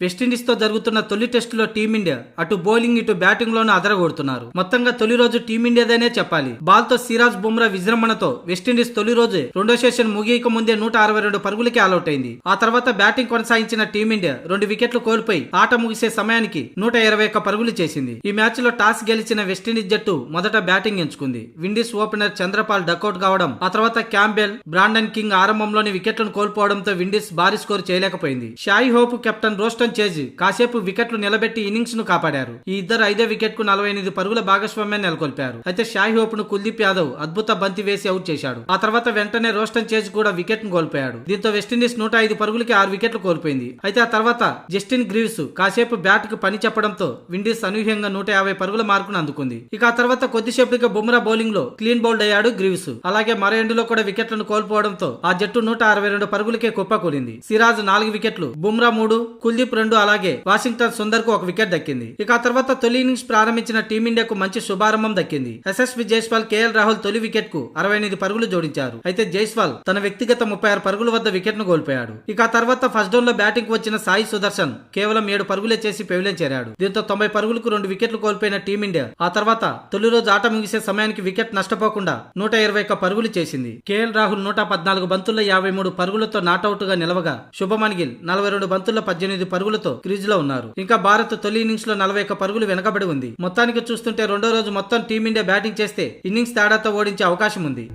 West Indies తో జరుగుతున్న తొలి టెస్టులో టీమిండియా అటు బౌలింగ్ ఇటు బ్యాటింగ్ లోనూ అదరగొడుతున్నారు. మొత్తంగా తొలి రోజు టీమిండియాదనే చెప్పాలి. బాల్ తో సిరాజ్ బుమ్రా విజృంభణతో వెస్టిండీస్ తొలి రోజు రెండో సెషన్ ముగియక ముందే 162 పరుగులకి ఆలౌట్ అయింది. ఆ తర్వాత బ్యాటింగ్ కొనసాగించిన టీమిండియా 2 వికెట్లు కోల్పోయి ఆట ముగిసే సమయానికి 121 పరుగులు చేసింది. ఈ మ్యాచ్ లో టాస్ గెలిచిన వెస్టిండీస్ జట్టు మొదట బ్యాటింగ్ ఎంచుకుంది. విండీస్ ఓపెనర్ చంద్రపాల్ డకౌట్ కావడం, ఆ తర్వాత క్యాంబెల్, బ్రాండన్ కింగ్ ఆరంభంలోని వికెట్లను కోల్పోవడంతో విండీస్ భారీ స్కోర్ చేయలేకపోయింది. షాయి హోప్, కెప్టెన్ రోస్టన్ చేజ్ కాసేపు వికెట్లు నిలబెట్టి ఇన్నింగ్స్ ను కాపాడారు. ఈ ఇద్దరు 5వ వికెట్ కు 48 పరుగుల భాగస్వామ్యాన్ని నెలకొల్పారు. అయితే షాయి హోప్ ను కుల్దీప్ యాదవ్ అద్భుత బంతి వేసి అవుట్ చేశాడు. ఆ తర్వాత వెంటనే రోస్టన్ చేజ్ కూడా వికెట్ ను కోల్పోయాడు. దీంతో వెస్టిండీస్ 105 పరుగులకి 6 వికెట్లు కోల్పోయింది. అయితే ఆ తర్వాత జస్టిన్ గ్రీవ్స్ కాసేపు బ్యాట్ కు పని చెప్పడంతో విండీస్ అనూహ్యంగా 150 పరుగుల మార్కును అందుకుంది. ఇక ఆ తర్వాత కొద్దిసేపటిగా బుమ్రా బౌలింగ్ లో క్లీన్ బౌల్డ్ అయ్యాడు గ్రీవ్స్. అలాగే మరో ఎండులో కూడా వికెట్లను కోల్పోవడంతో ఆ జట్టు 162 పరుగులకే కుప్పకూలింది. సిరాజ్ 4 వికెట్లు, బుమ్రా 3, కుల్దీప్ 2, అలాగే వాషింగ్టన్ సుందర్ కు 1 వికెట్ దక్కింది. ఇక ఆ తర్వాత తొలి ఇన్నింగ్స్ ప్రారంభించిన టీమిండియాకు మంచి శుభారంభం దక్కింది. యశస్వి జైస్వాల్, కేఎల్ రాహుల్ తొలి వికెట్ కు 68 పరుగులు జోడించారు. అయితే జైస్వాల్ తన వ్యక్తిగత 36 పరుగుల వద్ద వికెట్ ను కోల్పోయాడు. ఇక ఆ తర్వాత ఫస్ట్ డౌన్ లో బ్యాటింగ్ కు వచ్చిన సాయి సుదర్శన్ కేవలం 7 పరుగులే చేసి పెవిలియన్ చేరాడు. దీంతో 90 పరుగులకు 2 వికెట్లు కోల్పోయిన టీమిండియా ఆ తర్వాత తొలి రోజు ఆట ముగిసే సమయానికి వికెట్ నష్టపోకుండా 121 పరుగులు చేసింది. కేఎల్ రాహుల్ 114 బంతుల్లో 53 పరుగులతో నాటౌట్ గా నిలవగా, శుభమన్ గిల్ 42 బంతుల్లో 18 పరుగులతో క్రీజ్ లో ఉన్నారు. ఇంకా భారత్ తొలి ఇన్నింగ్స్ లో 41 పరుగులు వెనకబడి ఉంది. మొత్తానికి చూస్తుంటే రెండో రోజు మొత్తం టీమిండియా బ్యాటింగ్ చేస్తే ఇన్నింగ్స్ తేడాతో ఓడించే అవకాశం ఉంది.